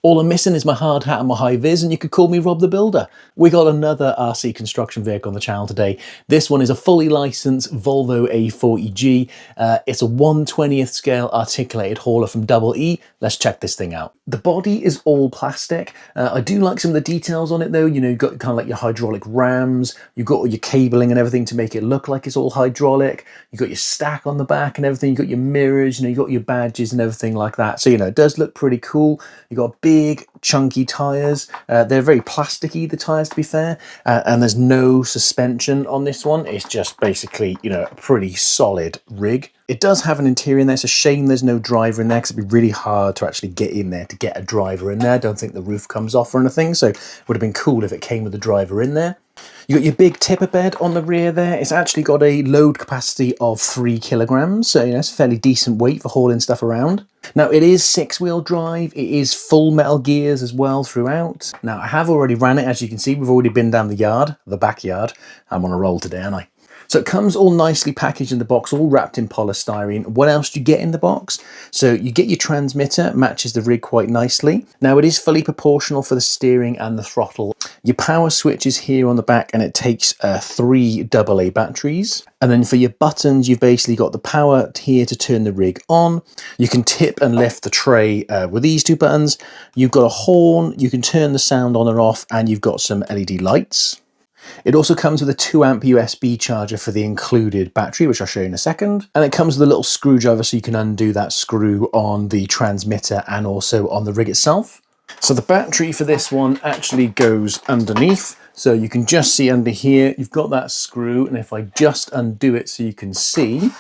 All I'm missing is my hard hat and my high vis, and you could call me Rob the Builder. We got another RC construction vehicle on the channel today. This one is a fully licensed Volvo A40G. It's a 1/20th scale articulated hauler from Double E. Let's check this thing out. The body is all plastic. I do like some of the details on it though. You know, you've got kind of like your hydraulic rams, you've got all your cabling and everything to make it look like it's all hydraulic. You've got your stack on the back and everything. You've got your mirrors, you know, you've got your badges and everything like that. So, you know, it does look pretty cool. You've got big chunky tires. They're very plasticky, the tires, to be fair, and there's no suspension on this one. It's just basically, you know, a pretty solid rig. It does have an interior in there. It's a shame there's no driver in there because it'd be really hard to actually get in there to get a driver in there. I don't think the roof comes off or anything, so it would have been cool if it came with a driver in there. You got your big tipper bed on the rear there. It's actually got a load capacity of 3 kilograms, so you know, it's a fairly decent weight for hauling stuff around. Now it is 6-wheel drive. It is full metal gears as well throughout. Now I have already ran it, as you can see. We've already been down the yard, the backyard. I'm on a roll today, aren't I? So it comes all nicely packaged in the box, all wrapped in polystyrene. What else do you get in the box? So you get your transmitter, matches the rig quite nicely. Now it is fully proportional for the steering and the throttle. Your power switch is here on the back, and it takes 3 AA batteries. And then for your buttons, you've basically got the power here to turn the rig on. You can tip and lift the tray with these 2 buttons. You've got a horn, you can turn the sound on and off, and you've got some LED lights. It also comes with a 2-amp USB charger for the included battery, which I'll show you in a second. And it comes with a little screwdriver so you can undo that screw on the transmitter and also on the rig itself. So the battery for this one actually goes underneath. So you can just see under here, you've got that screw. And if I just undo it so you can see,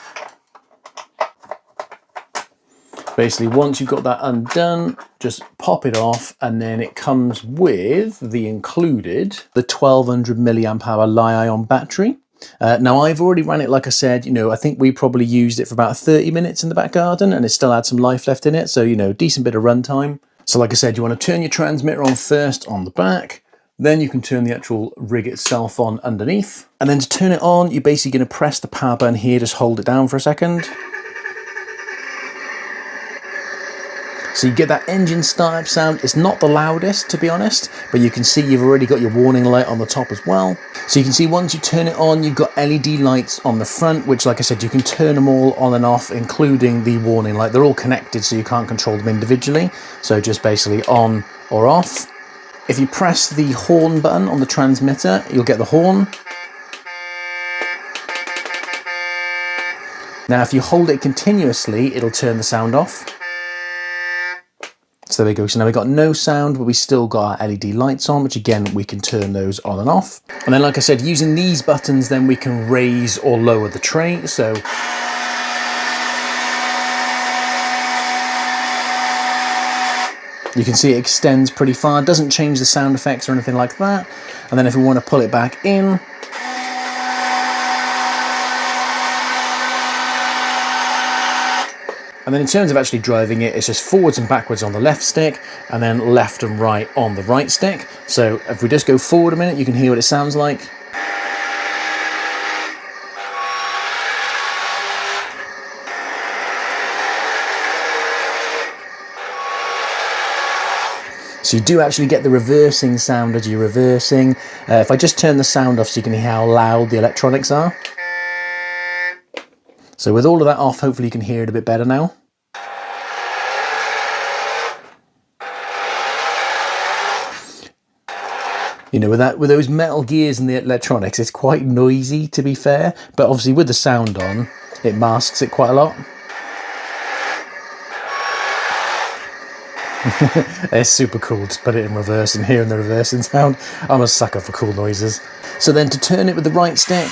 basically, once you've got that undone, just pop it off, and then it comes with the included, the 1200 milliamp hour Li-ion battery. Now I've already ran it, like I said, you know, I think we probably used it for about 30 minutes in the back garden, and it still had some life left in it. So, you know, decent bit of runtime. So like I said, you want to turn your transmitter on first on the back, then you can turn the actual rig itself on underneath. And then to turn it on, you're basically going to press the power button here, just hold it down for a second. So you get that engine startup sound. It's not the loudest, to be honest, but you can see you've already got your warning light on the top as well. So you can see once you turn it on, you've got LED lights on the front, which, like I said, you can turn them all on and off, including the warning light. They're all connected, so you can't control them individually. So just basically on or off. If you press the horn button on the transmitter, you'll get the horn. Now, if you hold it continuously, it'll turn the sound off. So there we go. So now we've got no sound, but we still got our LED lights on, which again, we can turn those on and off. And then, like I said, using these buttons, then we can raise or lower the tray. So you can see it extends pretty far. It doesn't change the sound effects or anything like that. And then if we want to pull it back in, and then in terms of actually driving it, it's just forwards and backwards on the left stick, and then left and right on the right stick. So if we just go forward a minute, you can hear what it sounds like. So you do actually get the reversing sound as you're reversing. If I just turn the sound off so you can hear how loud the electronics are. So with all of that off, hopefully you can hear it a bit better now. You know, with those metal gears and the electronics, it's quite noisy, to be fair. But obviously with the sound on, it masks it quite a lot. It's super cool to put it in reverse and hearing the reversing sound. I'm a sucker for cool noises. So then to turn it with the right stick,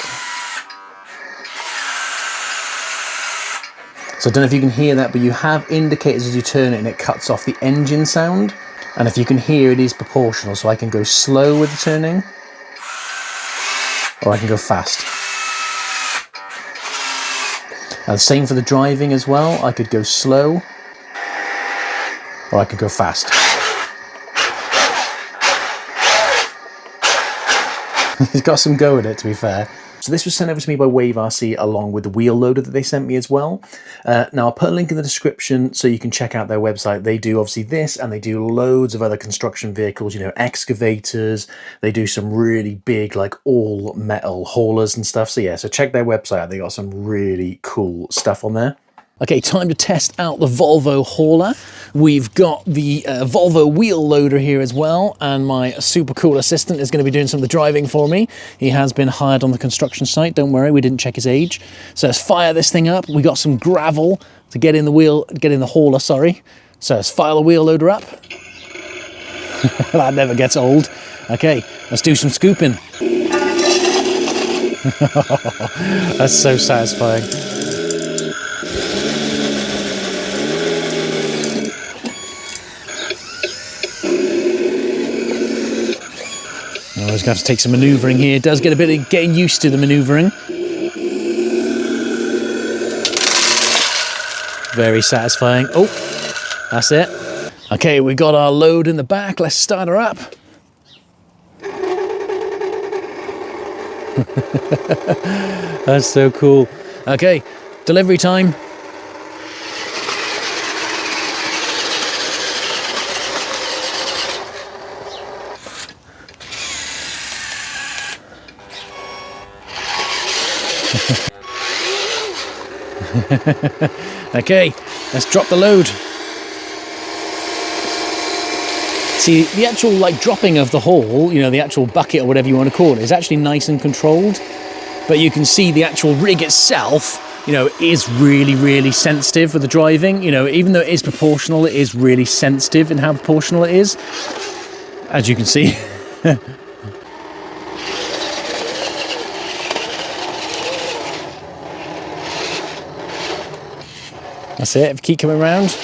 so I don't know if you can hear that, but you have indicators as you turn it, and it cuts off the engine sound. And if you can hear, it is proportional, so I can go slow with the turning, or I can go fast. And same for the driving as well. I could go slow, or I could go fast. It's got some go in it, to be fair. So this was sent over to me by Wave RC along with the wheel loader that they sent me as well. Now I'll put a link in the description so you can check out their website. They do obviously this, and they do loads of other construction vehicles, you know, excavators. They do some really big, like all metal haulers and stuff. So yeah, so check their website. They got some really cool stuff on there. Okay, time to test out the Volvo hauler. We've got the Volvo wheel loader here as well, and my super cool assistant is going to be doing some of the driving for me. He has been hired on the construction site, don't worry, we didn't check his age. So let's fire this thing up. We got some gravel to get in the hauler, sorry. So let's fire the wheel loader up. That never gets old. Okay, let's do some scooping. That's so satisfying. Always going to have to take some manoeuvring here. It does get a bit of getting used to the manoeuvring. Very satisfying. Oh, that's it. Okay, we got our load in the back. Let's start her up. That's so cool. Okay, delivery time. Okay, let's drop the load. See, the actual like dropping of the haul, you know, the actual bucket or whatever you want to call it, is actually nice and controlled. But you can see the actual rig itself, you know, is really, really sensitive with the driving. You know, even though it is proportional, it is really sensitive in how proportional it is, as you can see. That's it, if you keep coming around.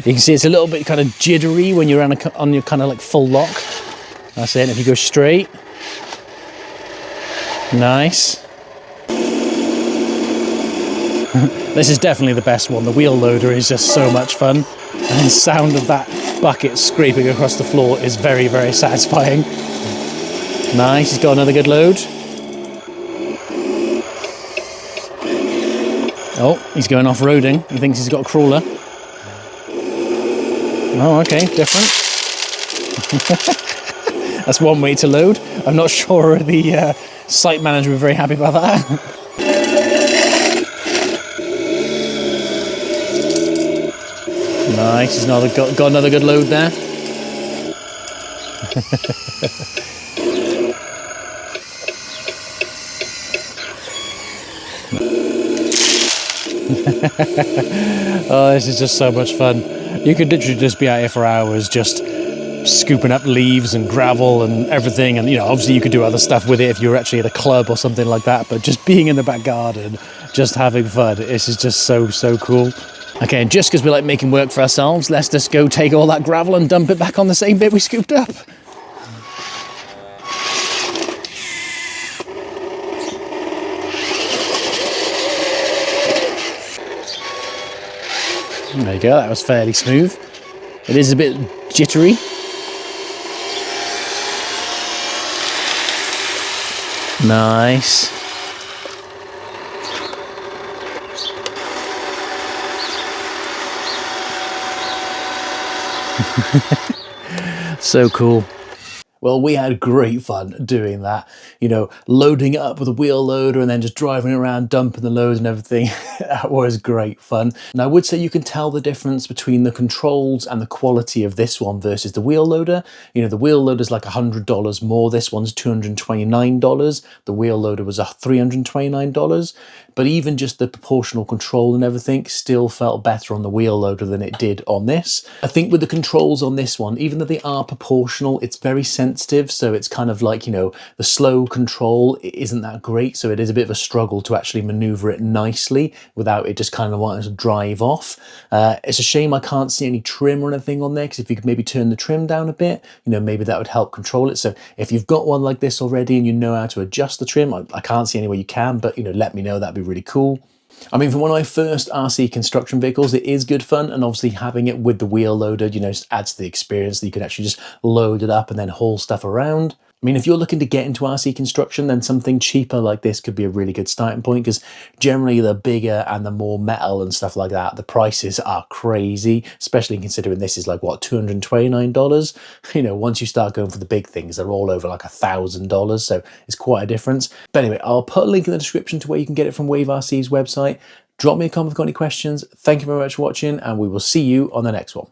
You can see it's a little bit kind of jittery when you're on your kind of like full lock. That's it, if you go straight. Nice. This is definitely the best one. The wheel loader is just so much fun. And the sound of that bucket scraping across the floor is very, very satisfying. Nice, he's got another good load. Oh, he's going off-roading. He thinks he's got a crawler. Oh, okay, different. That's one way to load. I'm not sure the site manager would be very happy about that. Nice, he's got another good load there. Oh, this is just so much fun. You could literally just be out here for hours just scooping up leaves and gravel and everything, and you know, obviously you could do other stuff with it if you're actually at a club or something like that, but just being in the back garden, just having fun, this is just so cool. Okay, and just because we like making work for ourselves, let's just go take all that gravel and dump it back on the same bit we scooped up. There you go, that was fairly smooth. It is a bit jittery. Nice. So cool. Well, we had great fun doing that, you know, loading it up with a wheel loader and then just driving around, dumping the loads and everything. That was great fun. And I would say you can tell the difference between the controls and the quality of this one versus the wheel loader. You know, the wheel loader is like $100 more. This one's $229. The wheel loader was $329. But even just the proportional control and everything still felt better on the wheel loader than it did on this. I think with the controls on this one, even though they are proportional, it's very sensitive. So it's kind of like, you know, the slow control isn't that great. So it is a bit of a struggle to actually maneuver it nicely without it just kind of wanting to drive off. It's a shame I can't see any trim or anything on there, because if you could maybe turn the trim down a bit, you know, maybe that would help control it. So if you've got one like this already and you know how to adjust the trim, I can't see any way you can, but, you know, let me know. That'd be really cool. I mean, for one of my first RC construction vehicles, it is good fun, and obviously having it with the wheel loaded, you know, just adds to the experience that you can actually just load it up and then haul stuff around. I mean, if you're looking to get into RC construction, then something cheaper like this could be a really good starting point, because generally the bigger and the more metal and stuff like that, the prices are crazy, especially considering this is like, what, $229? You know, once you start going for the big things, they're all over like $1,000, so it's quite a difference. But anyway, I'll put a link in the description to where you can get it from Wave RC's website. Drop me a comment if you've got any questions. Thank you very much for watching, and we will see you on the next one.